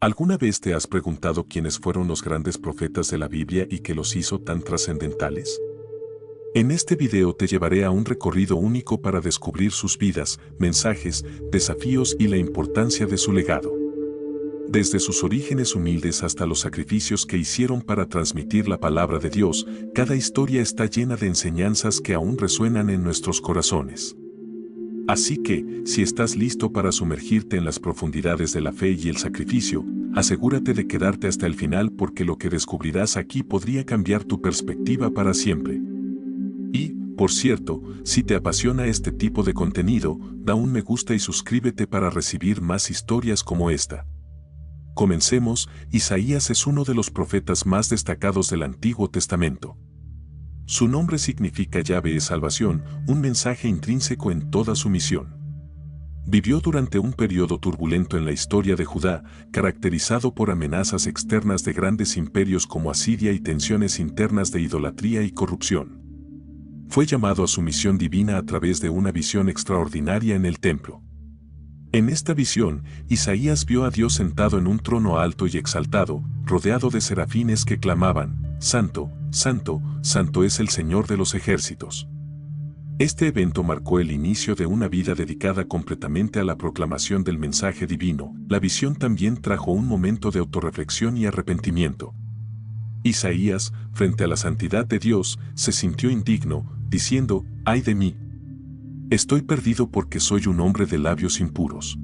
¿Alguna vez te has preguntado quiénes fueron los grandes profetas de la Biblia y qué los hizo tan trascendentales? En este video te llevaré a un recorrido único para descubrir sus vidas, mensajes, desafíos y la importancia de su legado. Desde sus orígenes humildes hasta los sacrificios que hicieron para transmitir la palabra de Dios, cada historia está llena de enseñanzas que aún resuenan en nuestros corazones. Así que, si estás listo para sumergirte en las profundidades de la fe y el sacrificio, asegúrate de quedarte hasta el final porque lo que descubrirás aquí podría cambiar tu perspectiva para siempre. Y, por cierto, si te apasiona este tipo de contenido, da un me gusta y suscríbete para recibir más historias como esta. Comencemos. Isaías es uno de los profetas más destacados del Antiguo Testamento. Su nombre significa llave es salvación, un mensaje intrínseco en toda su misión. Vivió durante un periodo turbulento en la historia de Judá, caracterizado por amenazas externas de grandes imperios como Asiria y tensiones internas de idolatría y corrupción. Fue llamado a su misión divina a través de una visión extraordinaria en el templo. En esta visión, Isaías vio a Dios sentado en un trono alto y exaltado, rodeado de serafines que clamaban, «Santo, Santo, Santo es el Señor de los ejércitos». Este evento marcó el inicio de una vida dedicada completamente a la proclamación del mensaje divino. La visión también trajo un momento de autorreflexión y arrepentimiento. Isaías, frente a la santidad de Dios, se sintió indigno, diciendo, «¡Ay de mí! Estoy perdido porque soy un hombre de labios impuros».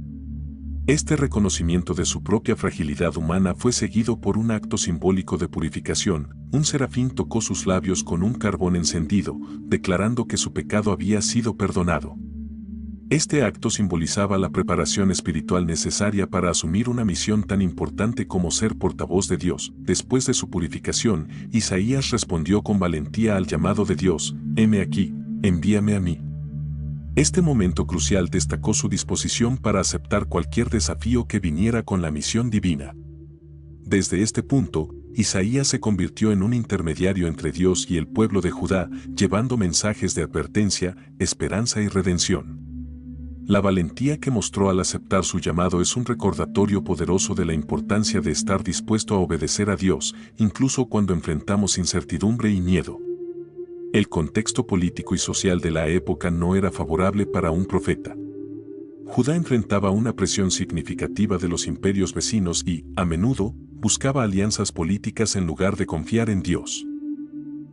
Este reconocimiento de su propia fragilidad humana fue seguido por un acto simbólico de purificación. Un serafín tocó sus labios con un carbón encendido, declarando que su pecado había sido perdonado. Este acto simbolizaba la preparación espiritual necesaria para asumir una misión tan importante como ser portavoz de Dios. Después de su purificación, Isaías respondió con valentía al llamado de Dios, «Heme aquí, envíame a mí». Este momento crucial destacó su disposición para aceptar cualquier desafío que viniera con la misión divina. Desde este punto, Isaías se convirtió en un intermediario entre Dios y el pueblo de Judá, llevando mensajes de advertencia, esperanza y redención. La valentía que mostró al aceptar su llamado es un recordatorio poderoso de la importancia de estar dispuesto a obedecer a Dios, incluso cuando enfrentamos incertidumbre y miedo. El contexto político y social de la época no era favorable para un profeta. Judá enfrentaba una presión significativa de los imperios vecinos y, a menudo, buscaba alianzas políticas en lugar de confiar en Dios.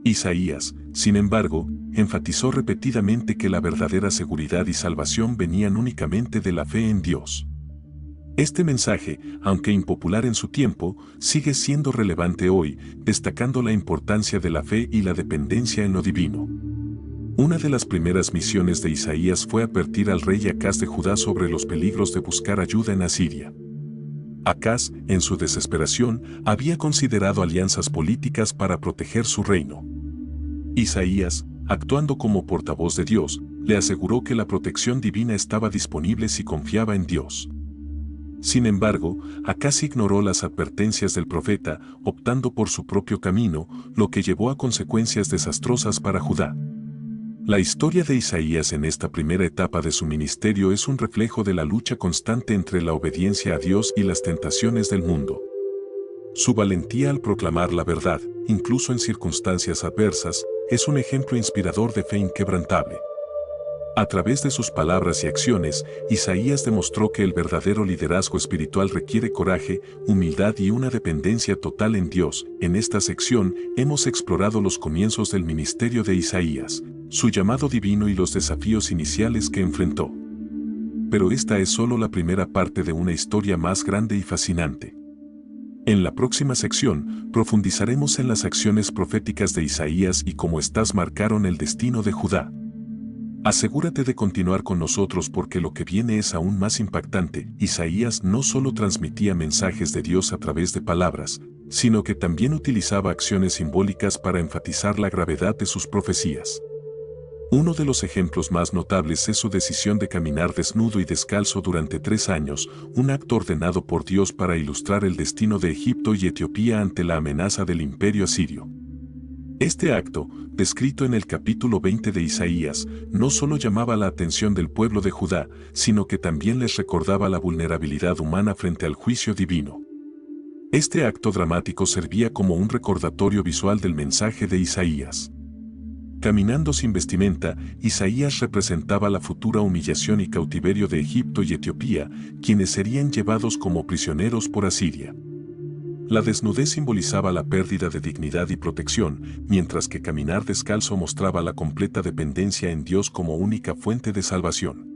Isaías, sin embargo, enfatizó repetidamente que la verdadera seguridad y salvación venían únicamente de la fe en Dios. Este mensaje, aunque impopular en su tiempo, sigue siendo relevante hoy, destacando la importancia de la fe y la dependencia en lo divino. Una de las primeras misiones de Isaías fue advertir al rey Acaz de Judá sobre los peligros de buscar ayuda en Asiria. Acaz, en su desesperación, había considerado alianzas políticas para proteger su reino. Isaías, actuando como portavoz de Dios, le aseguró que la protección divina estaba disponible si confiaba en Dios. Sin embargo, Acaz ignoró las advertencias del profeta, optando por su propio camino, lo que llevó a consecuencias desastrosas para Judá. La historia de Isaías en esta primera etapa de su ministerio es un reflejo de la lucha constante entre la obediencia a Dios y las tentaciones del mundo. Su valentía al proclamar la verdad, incluso en circunstancias adversas, es un ejemplo inspirador de fe inquebrantable. A través de sus palabras y acciones, Isaías demostró que el verdadero liderazgo espiritual requiere coraje, humildad y una dependencia total en Dios. En esta sección, hemos explorado los comienzos del ministerio de Isaías, su llamado divino y los desafíos iniciales que enfrentó. Pero esta es solo la primera parte de una historia más grande y fascinante. En la próxima sección, profundizaremos en las acciones proféticas de Isaías y cómo éstas marcaron el destino de Judá. Asegúrate de continuar con nosotros porque lo que viene es aún más impactante. Isaías no solo transmitía mensajes de Dios a través de palabras, sino que también utilizaba acciones simbólicas para enfatizar la gravedad de sus profecías. Uno de los ejemplos más notables es su decisión de caminar desnudo y descalzo durante 3 años, un acto ordenado por Dios para ilustrar el destino de Egipto y Etiopía ante la amenaza del imperio asirio. Este acto, descrito en el capítulo 20 de Isaías, no solo llamaba la atención del pueblo de Judá, sino que también les recordaba la vulnerabilidad humana frente al juicio divino. Este acto dramático servía como un recordatorio visual del mensaje de Isaías. Caminando sin vestimenta, Isaías representaba la futura humillación y cautiverio de Egipto y Etiopía, quienes serían llevados como prisioneros por Asiria. La desnudez simbolizaba la pérdida de dignidad y protección, mientras que caminar descalzo mostraba la completa dependencia en Dios como única fuente de salvación.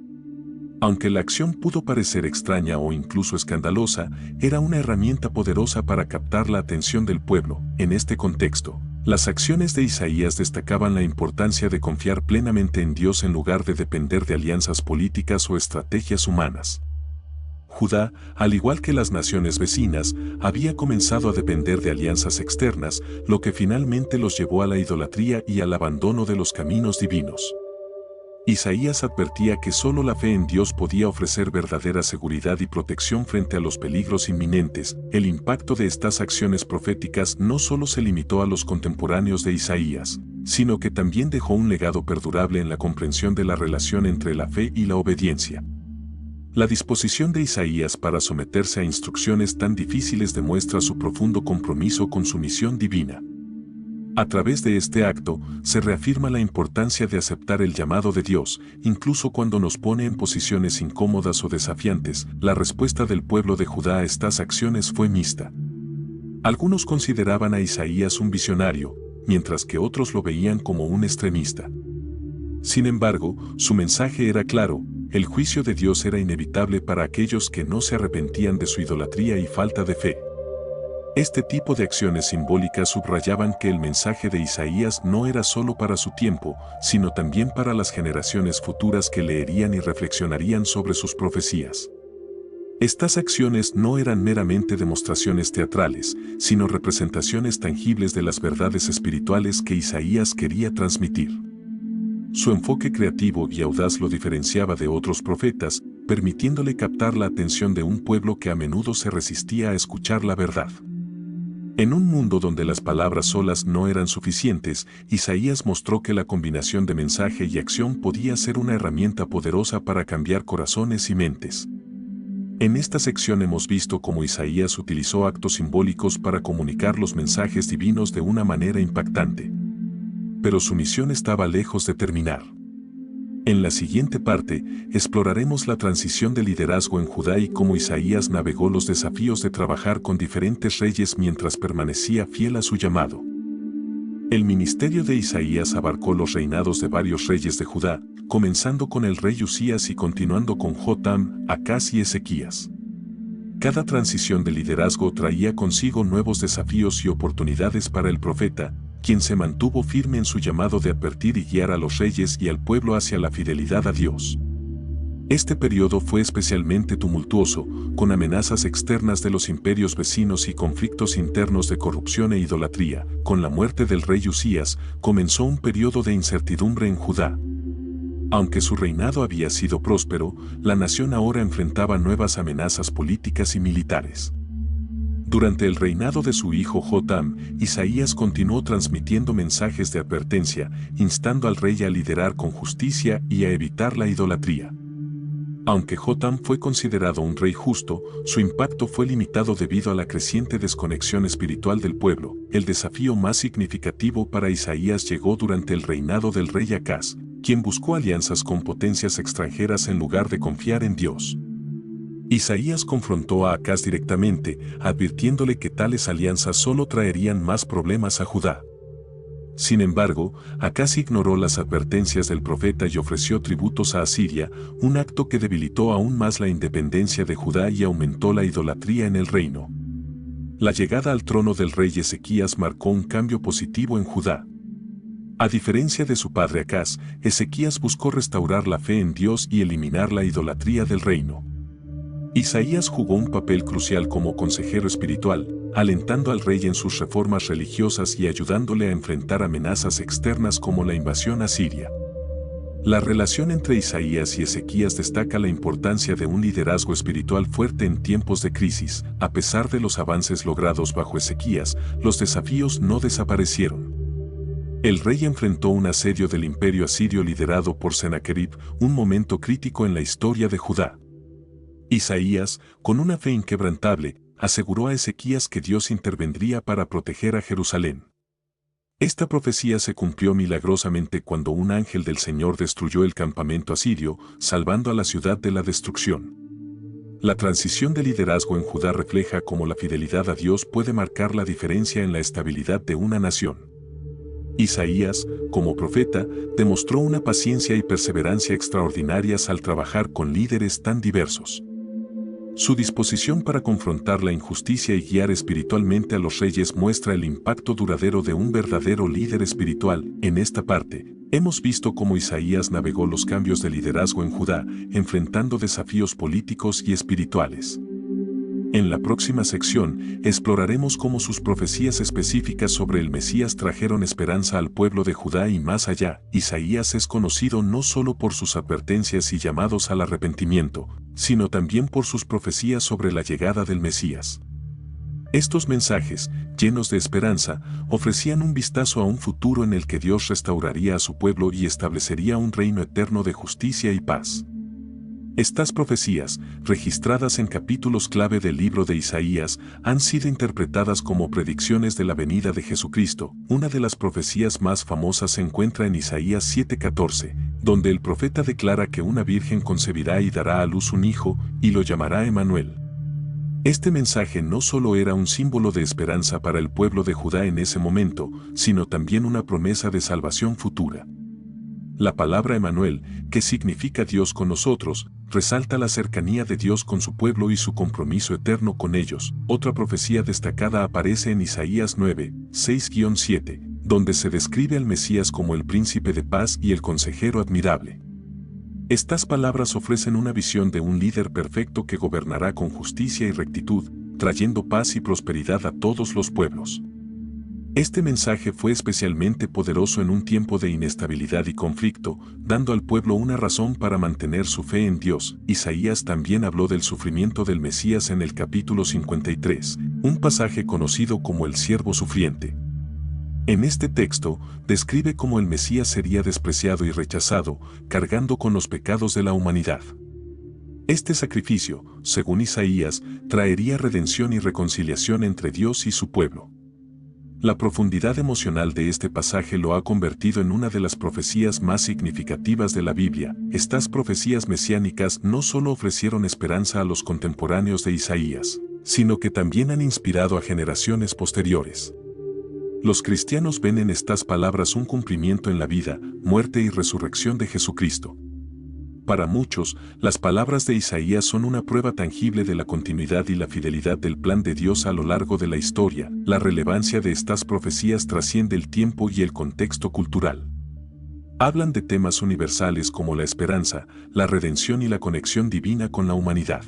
Aunque la acción pudo parecer extraña o incluso escandalosa, era una herramienta poderosa para captar la atención del pueblo. En este contexto, las acciones de Isaías destacaban la importancia de confiar plenamente en Dios en lugar de depender de alianzas políticas o estrategias humanas. Judá, al igual que las naciones vecinas, había comenzado a depender de alianzas externas, lo que finalmente los llevó a la idolatría y al abandono de los caminos divinos. Isaías advertía que solo la fe en Dios podía ofrecer verdadera seguridad y protección frente a los peligros inminentes. El impacto de estas acciones proféticas no solo se limitó a los contemporáneos de Isaías, sino que también dejó un legado perdurable en la comprensión de la relación entre la fe y la obediencia. La disposición de Isaías para someterse a instrucciones tan difíciles demuestra su profundo compromiso con su misión divina. A través de este acto, se reafirma la importancia de aceptar el llamado de Dios, incluso cuando nos pone en posiciones incómodas o desafiantes. La respuesta del pueblo de Judá a estas acciones fue mixta. Algunos consideraban a Isaías un visionario, mientras que otros lo veían como un extremista. Sin embargo, su mensaje era claro: el juicio de Dios era inevitable para aquellos que no se arrepentían de su idolatría y falta de fe. Este tipo de acciones simbólicas subrayaban que el mensaje de Isaías no era solo para su tiempo, sino también para las generaciones futuras que leerían y reflexionarían sobre sus profecías. Estas acciones no eran meramente demostraciones teatrales, sino representaciones tangibles de las verdades espirituales que Isaías quería transmitir. Su enfoque creativo y audaz lo diferenciaba de otros profetas, permitiéndole captar la atención de un pueblo que a menudo se resistía a escuchar la verdad. En un mundo donde las palabras solas no eran suficientes, Isaías mostró que la combinación de mensaje y acción podía ser una herramienta poderosa para cambiar corazones y mentes. En esta sección hemos visto cómo Isaías utilizó actos simbólicos para comunicar los mensajes divinos de una manera impactante. Pero su misión estaba lejos de terminar. En la siguiente parte, exploraremos la transición de liderazgo en Judá y cómo Isaías navegó los desafíos de trabajar con diferentes reyes mientras permanecía fiel a su llamado. El ministerio de Isaías abarcó los reinados de varios reyes de Judá, comenzando con el rey Usías y continuando con Jotam, Acaz y Ezequías. Cada transición de liderazgo traía consigo nuevos desafíos y oportunidades para el profeta, quien se mantuvo firme en su llamado de advertir y guiar a los reyes y al pueblo hacia la fidelidad a Dios. Este periodo fue especialmente tumultuoso, con amenazas externas de los imperios vecinos y conflictos internos de corrupción e idolatría. Con la muerte del rey Usías, comenzó un periodo de incertidumbre en Judá. Aunque su reinado había sido próspero, la nación ahora enfrentaba nuevas amenazas políticas y militares. Durante el reinado de su hijo Jotam, Isaías continuó transmitiendo mensajes de advertencia, instando al rey a liderar con justicia y a evitar la idolatría. Aunque Jotam fue considerado un rey justo, su impacto fue limitado debido a la creciente desconexión espiritual del pueblo. El desafío más significativo para Isaías llegó durante el reinado del rey Acaz, quien buscó alianzas con potencias extranjeras en lugar de confiar en Dios. Isaías confrontó a Acaz directamente, advirtiéndole que tales alianzas solo traerían más problemas a Judá. Sin embargo, Acaz ignoró las advertencias del profeta y ofreció tributos a Asiria, un acto que debilitó aún más la independencia de Judá y aumentó la idolatría en el reino. La llegada al trono del rey Ezequías marcó un cambio positivo en Judá. A diferencia de su padre Acaz, Ezequías buscó restaurar la fe en Dios y eliminar la idolatría del reino. Isaías jugó un papel crucial como consejero espiritual, alentando al rey en sus reformas religiosas y ayudándole a enfrentar amenazas externas como la invasión asiria. La relación entre Isaías y Ezequías destaca la importancia de un liderazgo espiritual fuerte en tiempos de crisis. A pesar de los avances logrados bajo Ezequías, los desafíos no desaparecieron. El rey enfrentó un asedio del imperio asirio liderado por Sennacherib, un momento crítico en la historia de Judá. Isaías, con una fe inquebrantable, aseguró a Ezequías que Dios intervendría para proteger a Jerusalén. Esta profecía se cumplió milagrosamente cuando un ángel del Señor destruyó el campamento asirio, salvando a la ciudad de la destrucción. La transición de liderazgo en Judá refleja cómo la fidelidad a Dios puede marcar la diferencia en la estabilidad de una nación. Isaías, como profeta, demostró una paciencia y perseverancia extraordinarias al trabajar con líderes tan diversos. Su disposición para confrontar la injusticia y guiar espiritualmente a los reyes muestra el impacto duradero de un verdadero líder espiritual. En esta parte, hemos visto cómo Isaías navegó los cambios de liderazgo en Judá, enfrentando desafíos políticos y espirituales. En la próxima sección, exploraremos cómo sus profecías específicas sobre el Mesías trajeron esperanza al pueblo de Judá y más allá. Isaías es conocido no solo por sus advertencias y llamados al arrepentimiento, sino también por sus profecías sobre la llegada del Mesías. Estos mensajes, llenos de esperanza, ofrecían un vistazo a un futuro en el que Dios restauraría a su pueblo y establecería un reino eterno de justicia y paz. Estas profecías, registradas en capítulos clave del libro de Isaías, han sido interpretadas como predicciones de la venida de Jesucristo. Una de las profecías más famosas se encuentra en Isaías 7:14, donde el profeta declara que una virgen concebirá y dará a luz un hijo, y lo llamará Emmanuel. Este mensaje no solo era un símbolo de esperanza para el pueblo de Judá en ese momento, sino también una promesa de salvación futura. La palabra Emmanuel, que significa Dios con nosotros, resalta la cercanía de Dios con su pueblo y su compromiso eterno con ellos. Otra profecía destacada aparece en Isaías 9, 6-7, donde se describe al Mesías como el príncipe de paz y el consejero admirable. Estas palabras ofrecen una visión de un líder perfecto que gobernará con justicia y rectitud, trayendo paz y prosperidad a todos los pueblos. Este mensaje fue especialmente poderoso en un tiempo de inestabilidad y conflicto, dando al pueblo una razón para mantener su fe en Dios. Isaías también habló del sufrimiento del Mesías en el capítulo 53, un pasaje conocido como el siervo sufriente. En este texto, describe cómo el Mesías sería despreciado y rechazado, cargando con los pecados de la humanidad. Este sacrificio, según Isaías, traería redención y reconciliación entre Dios y su pueblo. La profundidad emocional de este pasaje lo ha convertido en una de las profecías más significativas de la Biblia. Estas profecías mesiánicas no solo ofrecieron esperanza a los contemporáneos de Isaías, sino que también han inspirado a generaciones posteriores. Los cristianos ven en estas palabras un cumplimiento en la vida, muerte y resurrección de Jesucristo. Para muchos, las palabras de Isaías son una prueba tangible de la continuidad y la fidelidad del plan de Dios a lo largo de la historia. La relevancia de estas profecías trasciende el tiempo y el contexto cultural. Hablan de temas universales como la esperanza, la redención y la conexión divina con la humanidad.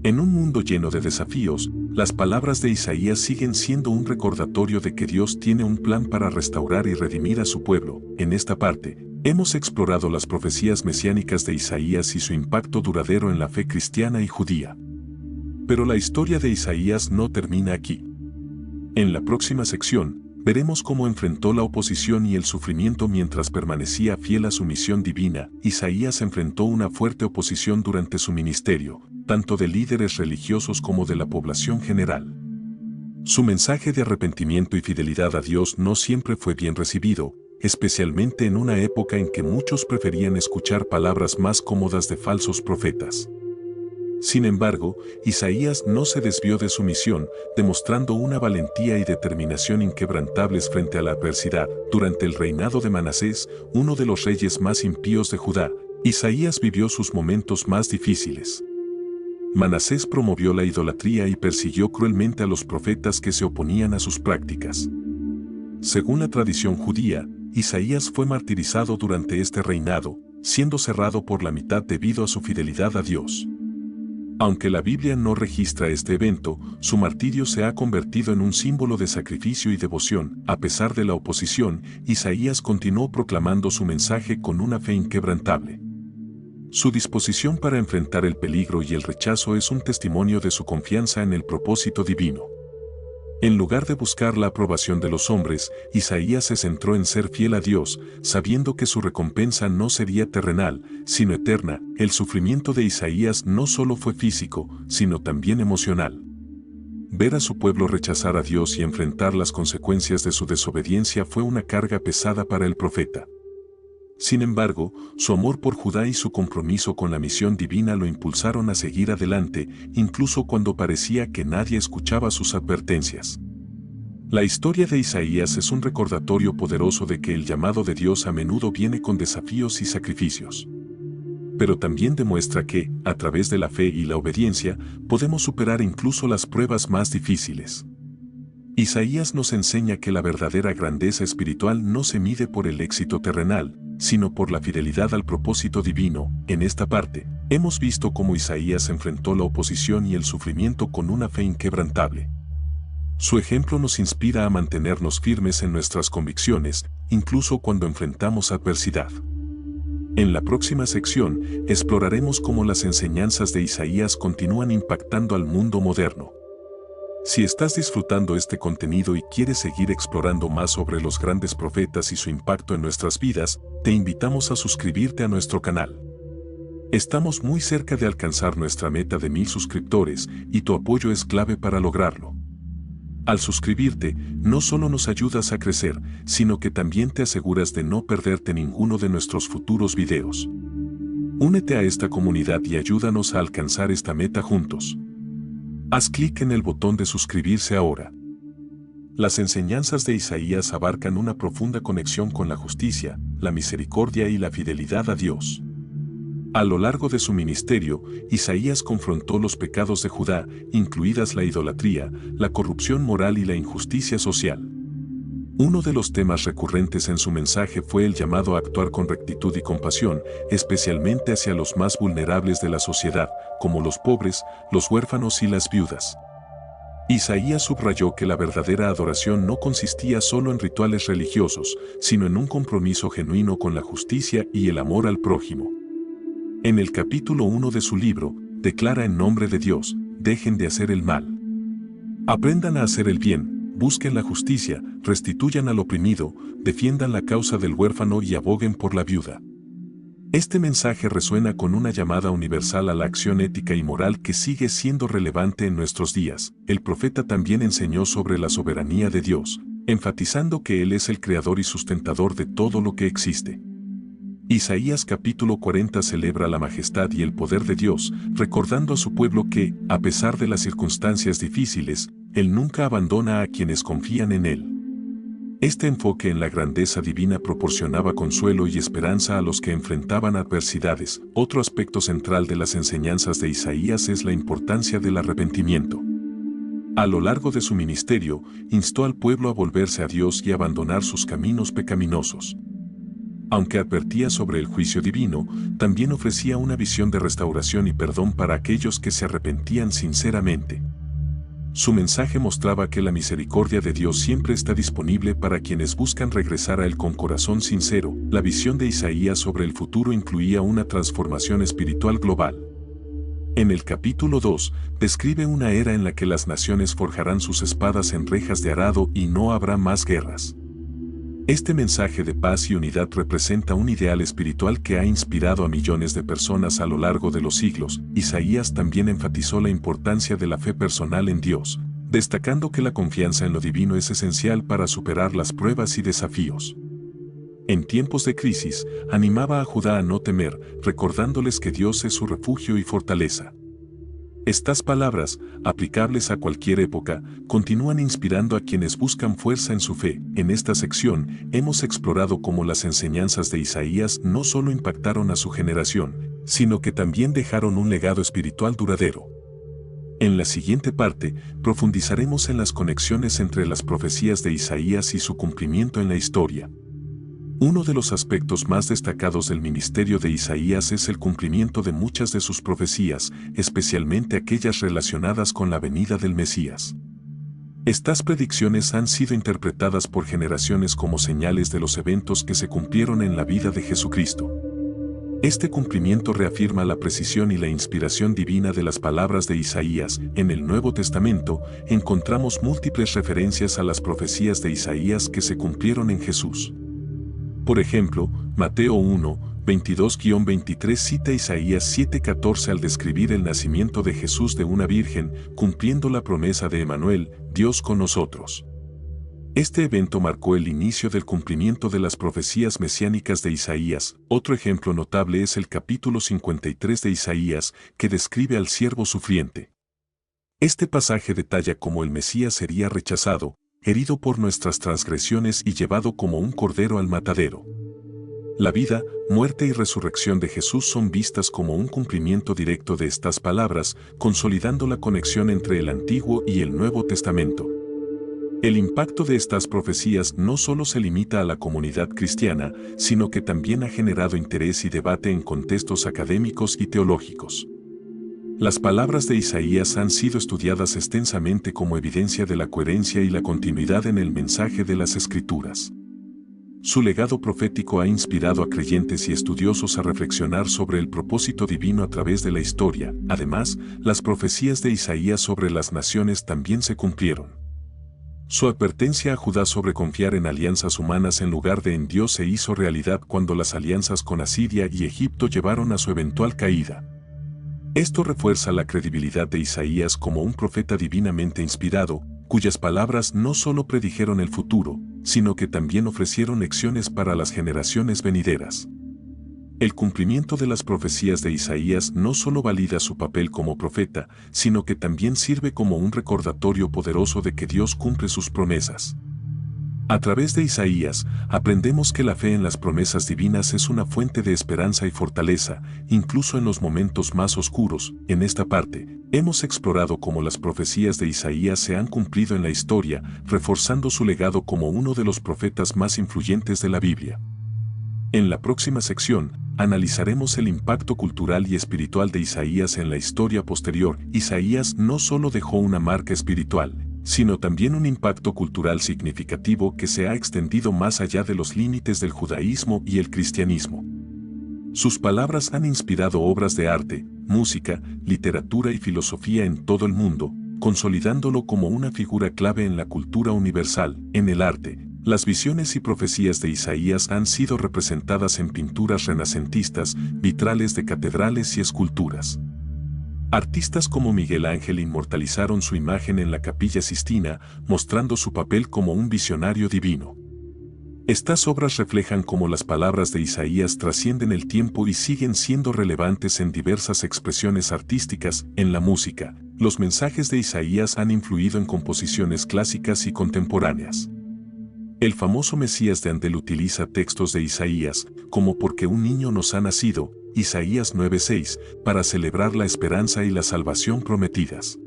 En un mundo lleno de desafíos, las palabras de Isaías siguen siendo un recordatorio de que Dios tiene un plan para restaurar y redimir a su pueblo. En esta parte, hemos explorado las profecías mesiánicas de Isaías y su impacto duradero en la fe cristiana y judía. Pero la historia de Isaías no termina aquí. En la próxima sección, veremos cómo enfrentó la oposición y el sufrimiento mientras permanecía fiel a su misión divina. Isaías enfrentó una fuerte oposición durante su ministerio, tanto de líderes religiosos como de la población general. Su mensaje de arrepentimiento y fidelidad a Dios no siempre fue bien recibido, especialmente en una época en que muchos preferían escuchar palabras más cómodas de falsos profetas. Sin embargo, Isaías no se desvió de su misión, demostrando una valentía y determinación inquebrantables frente a la adversidad. Durante el reinado de Manasés, uno de los reyes más impíos de Judá, Isaías vivió sus momentos más difíciles. Manasés promovió la idolatría y persiguió cruelmente a los profetas que se oponían a sus prácticas. Según la tradición judía, Isaías fue martirizado durante este reinado, siendo cerrado por la mitad debido a su fidelidad a Dios. Aunque la Biblia no registra este evento, su martirio se ha convertido en un símbolo de sacrificio y devoción. A pesar de la oposición, Isaías continuó proclamando su mensaje con una fe inquebrantable. Su disposición para enfrentar el peligro y el rechazo es un testimonio de su confianza en el propósito divino. En lugar de buscar la aprobación de los hombres, Isaías se centró en ser fiel a Dios, sabiendo que su recompensa no sería terrenal, sino eterna. El sufrimiento de Isaías no solo fue físico, sino también emocional. ver a su pueblo rechazar a Dios y enfrentar las consecuencias de su desobediencia fue una carga pesada para el profeta. Sin embargo, su amor por Judá y su compromiso con la misión divina lo impulsaron a seguir adelante, incluso cuando parecía que nadie escuchaba sus advertencias. La historia de Isaías es un recordatorio poderoso de que el llamado de Dios a menudo viene con desafíos y sacrificios. Pero también demuestra que, a través de la fe y la obediencia, podemos superar incluso las pruebas más difíciles. Isaías nos enseña que la verdadera grandeza espiritual no se mide por el éxito terrenal, sino por la fidelidad al propósito divino. En esta parte, hemos visto cómo Isaías enfrentó la oposición y el sufrimiento con una fe inquebrantable. Su ejemplo nos inspira a mantenernos firmes en nuestras convicciones, incluso cuando enfrentamos adversidad. En la próxima sección, exploraremos cómo las enseñanzas de Isaías continúan impactando al mundo moderno. Si estás disfrutando este contenido y quieres seguir explorando más sobre los grandes profetas y su impacto en nuestras vidas, te invitamos a suscribirte a nuestro canal. Estamos muy cerca de alcanzar nuestra meta de 1000 suscriptores y tu apoyo es clave para lograrlo. Al suscribirte, no solo nos ayudas a crecer, sino que también te aseguras de no perderte ninguno de nuestros futuros videos. Únete a esta comunidad y ayúdanos a alcanzar esta meta juntos. Haz clic en el botón de suscribirse ahora. Las enseñanzas de Isaías abarcan una profunda conexión con la justicia, la misericordia y la fidelidad a Dios. A lo largo de su ministerio, Isaías confrontó los pecados de Judá, incluidas la idolatría, la corrupción moral y la injusticia social. Uno de los temas recurrentes en su mensaje fue el llamado a actuar con rectitud y compasión, especialmente hacia los más vulnerables de la sociedad, como los pobres, los huérfanos y las viudas. Isaías subrayó que la verdadera adoración no consistía solo en rituales religiosos, sino en un compromiso genuino con la justicia y el amor al prójimo. En el capítulo 1 de su libro, declara en nombre de Dios: dejen de hacer el mal. Aprendan a hacer el bien, busquen la justicia, restituyan al oprimido, defiendan la causa del huérfano y aboguen por la viuda. Este mensaje resuena con una llamada universal a la acción ética y moral que sigue siendo relevante en nuestros días. El profeta también enseñó sobre la soberanía de Dios, enfatizando que Él es el creador y sustentador de todo lo que existe. Isaías capítulo 40 celebra la majestad y el poder de Dios, recordando a su pueblo que, a pesar de las circunstancias difíciles, Él nunca abandona a quienes confían en Él. Este enfoque en la grandeza divina proporcionaba consuelo y esperanza a los que enfrentaban adversidades. Otro aspecto central de las enseñanzas de Isaías es la importancia del arrepentimiento. A lo largo de su ministerio, instó al pueblo a volverse a Dios y abandonar sus caminos pecaminosos. Aunque advertía sobre el juicio divino, también ofrecía una visión de restauración y perdón para aquellos que se arrepentían sinceramente. Su mensaje mostraba que la misericordia de Dios siempre está disponible para quienes buscan regresar a Él con corazón sincero. La visión de Isaías sobre el futuro incluía una transformación espiritual global. En el capítulo 2, describe una era en la que las naciones forjarán sus espadas en rejas de arado y no habrá más guerras. Este mensaje de paz y unidad representa un ideal espiritual que ha inspirado a millones de personas a lo largo de los siglos. Isaías también enfatizó la importancia de la fe personal en Dios, destacando que la confianza en lo divino es esencial para superar las pruebas y desafíos. En tiempos de crisis, animaba a Judá a no temer, recordándoles que Dios es su refugio y fortaleza. Estas palabras, aplicables a cualquier época, continúan inspirando a quienes buscan fuerza en su fe. En esta sección, hemos explorado cómo las enseñanzas de Isaías no solo impactaron a su generación, sino que también dejaron un legado espiritual duradero. En la siguiente parte, profundizaremos en las conexiones entre las profecías de Isaías y su cumplimiento en la historia. Uno de los aspectos más destacados del ministerio de Isaías es el cumplimiento de muchas de sus profecías, especialmente aquellas relacionadas con la venida del Mesías. Estas predicciones han sido interpretadas por generaciones como señales de los eventos que se cumplieron en la vida de Jesucristo. Este cumplimiento reafirma la precisión y la inspiración divina de las palabras de Isaías. En el Nuevo Testamento, encontramos múltiples referencias a las profecías de Isaías que se cumplieron en Jesús. Por ejemplo, Mateo 1, 22-23 cita Isaías 7:14 al describir el nacimiento de Jesús de una virgen, cumpliendo la promesa de Emanuel, Dios con nosotros. Este evento marcó el inicio del cumplimiento de las profecías mesiánicas de Isaías. Otro ejemplo notable es el capítulo 53 de Isaías, que describe al siervo sufriente. Este pasaje detalla cómo el Mesías sería rechazado, herido por nuestras transgresiones y llevado como un cordero al matadero. La vida, muerte y resurrección de Jesús son vistas como un cumplimiento directo de estas palabras, consolidando la conexión entre el Antiguo y el Nuevo Testamento. El impacto de estas profecías no solo se limita a la comunidad cristiana, sino que también ha generado interés y debate en contextos académicos y teológicos. Las palabras de Isaías han sido estudiadas extensamente como evidencia de la coherencia y la continuidad en el mensaje de las Escrituras. Su legado profético ha inspirado a creyentes y estudiosos a reflexionar sobre el propósito divino a través de la historia. Además, las profecías de Isaías sobre las naciones también se cumplieron. Su advertencia a Judá sobre confiar en alianzas humanas en lugar de en Dios se hizo realidad cuando las alianzas con Asiria y Egipto llevaron a su eventual caída. Esto refuerza la credibilidad de Isaías como un profeta divinamente inspirado, cuyas palabras no solo predijeron el futuro, sino que también ofrecieron lecciones para las generaciones venideras. El cumplimiento de las profecías de Isaías no solo valida su papel como profeta, sino que también sirve como un recordatorio poderoso de que Dios cumple sus promesas. A través de Isaías, aprendemos que la fe en las promesas divinas es una fuente de esperanza y fortaleza, incluso en los momentos más oscuros. En esta parte, hemos explorado cómo las profecías de Isaías se han cumplido en la historia, reforzando su legado como uno de los profetas más influyentes de la Biblia. En la próxima sección, analizaremos el impacto cultural y espiritual de Isaías en la historia posterior. Isaías no solo dejó una marca espiritual, sino también un impacto cultural significativo que se ha extendido más allá de los límites del judaísmo y el cristianismo. Sus palabras han inspirado obras de arte, música, literatura y filosofía en todo el mundo, consolidándolo como una figura clave en la cultura universal. En el arte, las visiones y profecías de Isaías han sido representadas en pinturas renacentistas, vitrales de catedrales y esculturas. Artistas como Miguel Ángel inmortalizaron su imagen en la Capilla Sistina, mostrando su papel como un visionario divino. Estas obras reflejan cómo las palabras de Isaías trascienden el tiempo y siguen siendo relevantes en diversas expresiones artísticas. En la música, los mensajes de Isaías han influido en composiciones clásicas y contemporáneas. El famoso Mesías de Handel utiliza textos de Isaías, como Porque un niño nos ha nacido, Isaías 9:6, para celebrar la esperanza y la salvación prometidas.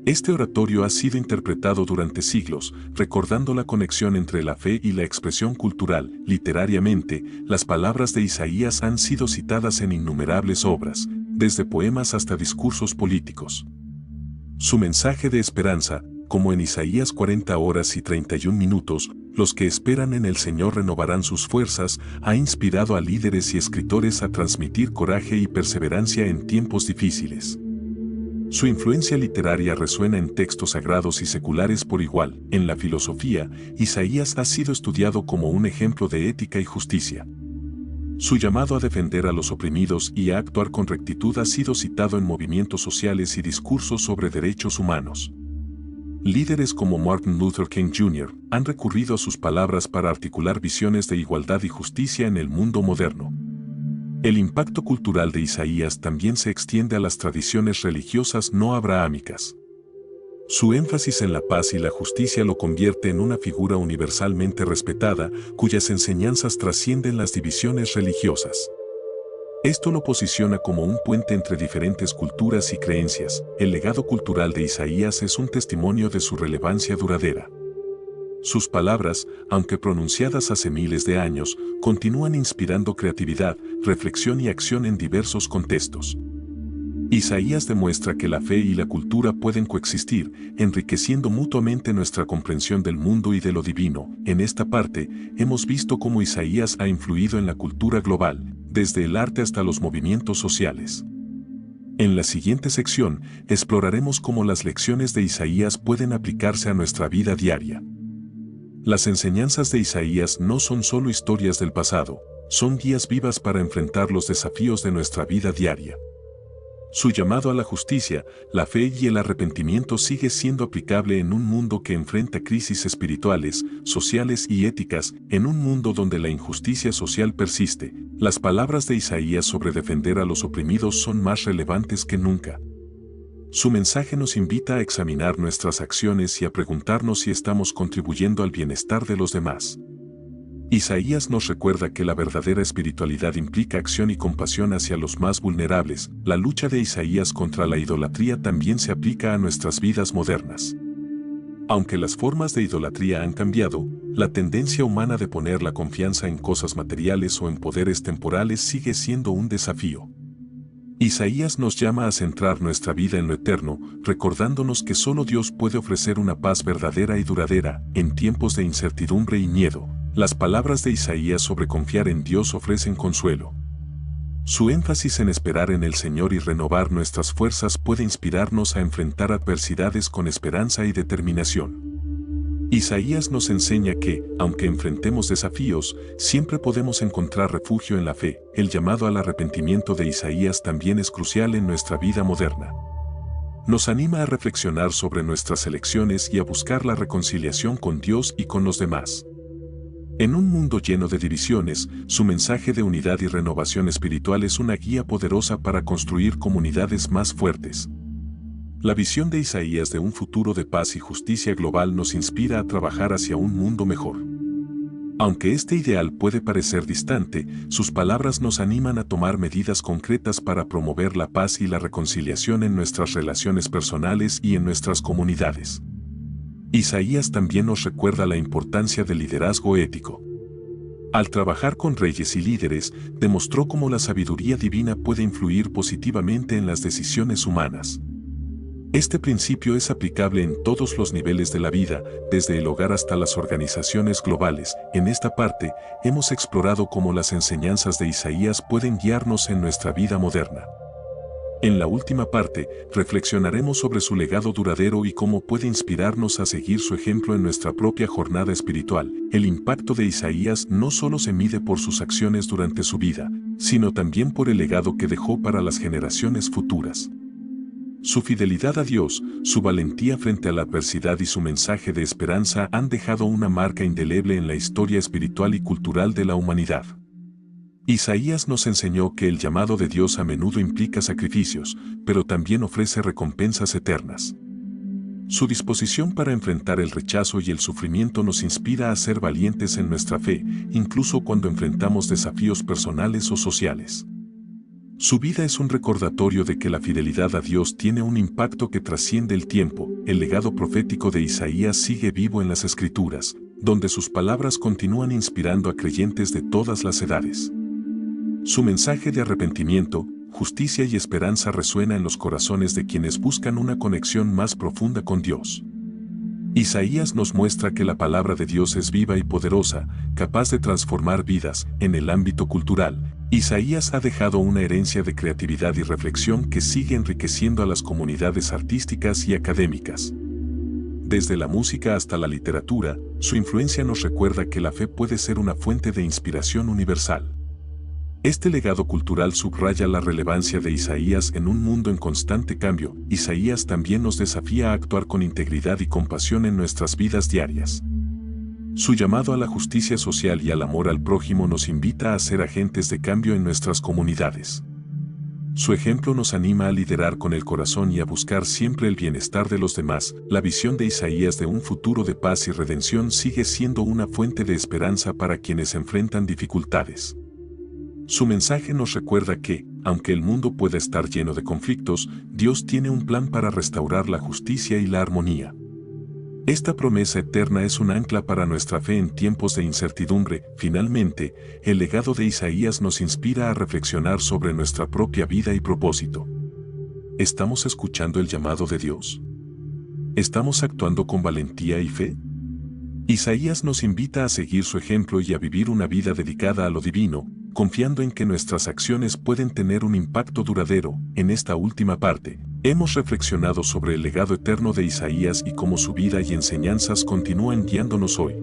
Este oratorio ha sido interpretado durante siglos, recordando la conexión entre la fe y la expresión cultural. Literariamente, las palabras de Isaías han sido citadas en innumerables obras, desde poemas hasta discursos políticos. Su mensaje de esperanza, como en Isaías 40 horas y 31 minutos, los que esperan en el Señor renovarán sus fuerzas, ha inspirado a líderes y escritores a transmitir coraje y perseverancia en tiempos difíciles. Su influencia literaria resuena en textos sagrados y seculares por igual. En la filosofía, Isaías ha sido estudiado como un ejemplo de ética y justicia. Su llamado a defender a los oprimidos y a actuar con rectitud ha sido citado en movimientos sociales y discursos sobre derechos humanos. Líderes como Martin Luther King Jr. han recurrido a sus palabras para articular visiones de igualdad y justicia en el mundo moderno. El impacto cultural de Isaías también se extiende a las tradiciones religiosas no abrahámicas. Su énfasis en la paz y la justicia lo convierte en una figura universalmente respetada, cuyas enseñanzas trascienden las divisiones religiosas. Esto lo posiciona como un puente entre diferentes culturas y creencias. El legado cultural de Isaías es un testimonio de su relevancia duradera. Sus palabras, aunque pronunciadas hace miles de años, continúan inspirando creatividad, reflexión y acción en diversos contextos. Isaías demuestra que la fe y la cultura pueden coexistir, enriqueciendo mutuamente nuestra comprensión del mundo y de lo divino. En esta parte, hemos visto cómo Isaías ha influido en la cultura global, desde el arte hasta los movimientos sociales. En la siguiente sección, exploraremos cómo las lecciones de Isaías pueden aplicarse a nuestra vida diaria. Las enseñanzas de Isaías no son solo historias del pasado, son guías vivas para enfrentar los desafíos de nuestra vida diaria. Su llamado a la justicia, la fe y el arrepentimiento sigue siendo aplicable en un mundo que enfrenta crisis espirituales, sociales y éticas. En un mundo donde la injusticia social persiste, las palabras de Isaías sobre defender a los oprimidos son más relevantes que nunca. Su mensaje nos invita a examinar nuestras acciones y a preguntarnos si estamos contribuyendo al bienestar de los demás. Isaías nos recuerda que la verdadera espiritualidad implica acción y compasión hacia los más vulnerables. La lucha de Isaías contra la idolatría también se aplica a nuestras vidas modernas. Aunque las formas de idolatría han cambiado, la tendencia humana de poner la confianza en cosas materiales o en poderes temporales sigue siendo un desafío. Isaías nos llama a centrar nuestra vida en lo eterno, recordándonos que solo Dios puede ofrecer una paz verdadera y duradera en tiempos de incertidumbre y miedo. Las palabras de Isaías sobre confiar en Dios ofrecen consuelo. Su énfasis en esperar en el Señor y renovar nuestras fuerzas puede inspirarnos a enfrentar adversidades con esperanza y determinación. Isaías nos enseña que, aunque enfrentemos desafíos, siempre podemos encontrar refugio en la fe. El llamado al arrepentimiento de Isaías también es crucial en nuestra vida moderna. Nos anima a reflexionar sobre nuestras elecciones y a buscar la reconciliación con Dios y con los demás. En un mundo lleno de divisiones, su mensaje de unidad y renovación espiritual es una guía poderosa para construir comunidades más fuertes. La visión de Isaías de un futuro de paz y justicia global nos inspira a trabajar hacia un mundo mejor. Aunque este ideal puede parecer distante, sus palabras nos animan a tomar medidas concretas para promover la paz y la reconciliación en nuestras relaciones personales y en nuestras comunidades. Isaías también nos recuerda la importancia del liderazgo ético. Al trabajar con reyes y líderes, demostró cómo la sabiduría divina puede influir positivamente en las decisiones humanas. Este principio es aplicable en todos los niveles de la vida, desde el hogar hasta las organizaciones globales. En esta parte, hemos explorado cómo las enseñanzas de Isaías pueden guiarnos en nuestra vida moderna. En la última parte, reflexionaremos sobre su legado duradero y cómo puede inspirarnos a seguir su ejemplo en nuestra propia jornada espiritual. El impacto de Isaías no solo se mide por sus acciones durante su vida, sino también por el legado que dejó para las generaciones futuras. Su fidelidad a Dios, su valentía frente a la adversidad y su mensaje de esperanza han dejado una marca indeleble en la historia espiritual y cultural de la humanidad. Isaías nos enseñó que el llamado de Dios a menudo implica sacrificios, pero también ofrece recompensas eternas. Su disposición para enfrentar el rechazo y el sufrimiento nos inspira a ser valientes en nuestra fe, incluso cuando enfrentamos desafíos personales o sociales. Su vida es un recordatorio de que la fidelidad a Dios tiene un impacto que trasciende el tiempo. El legado profético de Isaías sigue vivo en las Escrituras, donde sus palabras continúan inspirando a creyentes de todas las edades. Su mensaje de arrepentimiento, justicia y esperanza resuena en los corazones de quienes buscan una conexión más profunda con Dios. Isaías nos muestra que la palabra de Dios es viva y poderosa, capaz de transformar vidas. En el ámbito cultural, Isaías ha dejado una herencia de creatividad y reflexión que sigue enriqueciendo a las comunidades artísticas y académicas. Desde la música hasta la literatura, su influencia nos recuerda que la fe puede ser una fuente de inspiración universal. Este legado cultural subraya la relevancia de Isaías en un mundo en constante cambio. Isaías también nos desafía a actuar con integridad y compasión en nuestras vidas diarias. Su llamado a la justicia social y al amor al prójimo nos invita a ser agentes de cambio en nuestras comunidades. Su ejemplo nos anima a liderar con el corazón y a buscar siempre el bienestar de los demás. La visión de Isaías de un futuro de paz y redención sigue siendo una fuente de esperanza para quienes enfrentan dificultades. Su mensaje nos recuerda que, aunque el mundo pueda estar lleno de conflictos, Dios tiene un plan para restaurar la justicia y la armonía. Esta promesa eterna es un ancla para nuestra fe en tiempos de incertidumbre. Finalmente, el legado de Isaías nos inspira a reflexionar sobre nuestra propia vida y propósito. ¿Estamos escuchando el llamado de Dios? ¿Estamos actuando con valentía y fe? Isaías nos invita a seguir su ejemplo y a vivir una vida dedicada a lo divino, confiando en que nuestras acciones pueden tener un impacto duradero. En esta última parte, hemos reflexionado sobre el legado eterno de Isaías y cómo su vida y enseñanzas continúan guiándonos hoy.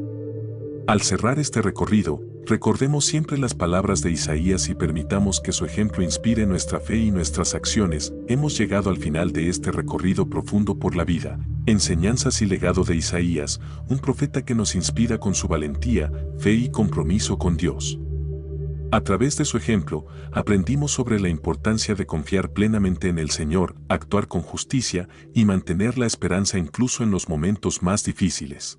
Al cerrar este recorrido, recordemos siempre las palabras de Isaías y permitamos que su ejemplo inspire nuestra fe y nuestras acciones. Hemos llegado al final de este recorrido profundo por la vida, enseñanzas y legado de Isaías, un profeta que nos inspira con su valentía, fe y compromiso con Dios. A través de su ejemplo, aprendimos sobre la importancia de confiar plenamente en el Señor, actuar con justicia y mantener la esperanza incluso en los momentos más difíciles.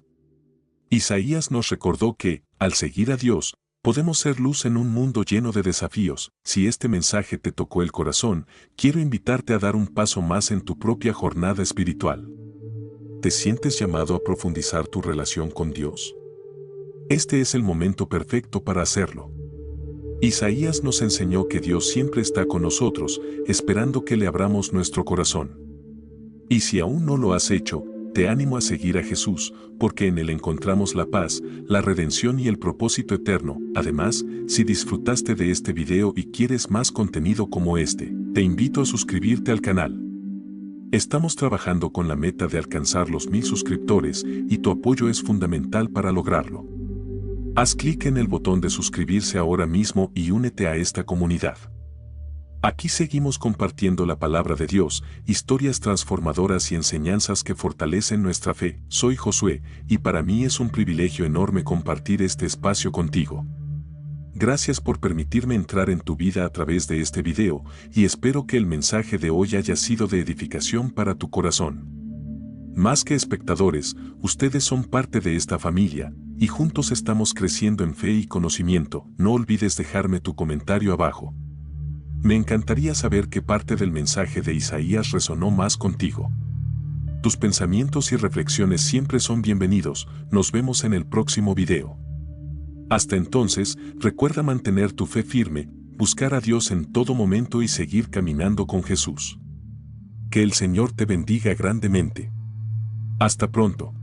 Isaías nos recordó que, al seguir a Dios, podemos ser luz en un mundo lleno de desafíos. Si este mensaje te tocó el corazón, quiero invitarte a dar un paso más en tu propia jornada espiritual. ¿Te sientes llamado a profundizar tu relación con Dios? Este es el momento perfecto para hacerlo. Isaías nos enseñó que Dios siempre está con nosotros, esperando que le abramos nuestro corazón. Y si aún no lo has hecho, te animo a seguir a Jesús, porque en Él encontramos la paz, la redención y el propósito eterno. Además, si disfrutaste de este video y quieres más contenido como este, te invito a suscribirte al canal. Estamos trabajando con la meta de alcanzar los 1000 suscriptores y tu apoyo es fundamental para lograrlo. Haz clic en el botón de suscribirse ahora mismo y únete a esta comunidad. Aquí seguimos compartiendo la palabra de Dios, historias transformadoras y enseñanzas que fortalecen nuestra fe. Soy Josué, y para mí es un privilegio enorme compartir este espacio contigo. Gracias por permitirme entrar en tu vida a través de este video, y espero que el mensaje de hoy haya sido de edificación para tu corazón. Más que espectadores, ustedes son parte de esta familia, y juntos estamos creciendo en fe y conocimiento. No olvides dejarme tu comentario abajo. Me encantaría saber qué parte del mensaje de Isaías resonó más contigo. Tus pensamientos y reflexiones siempre son bienvenidos. Nos vemos en el próximo video. Hasta entonces, recuerda mantener tu fe firme, buscar a Dios en todo momento y seguir caminando con Jesús. Que el Señor te bendiga grandemente. Hasta pronto.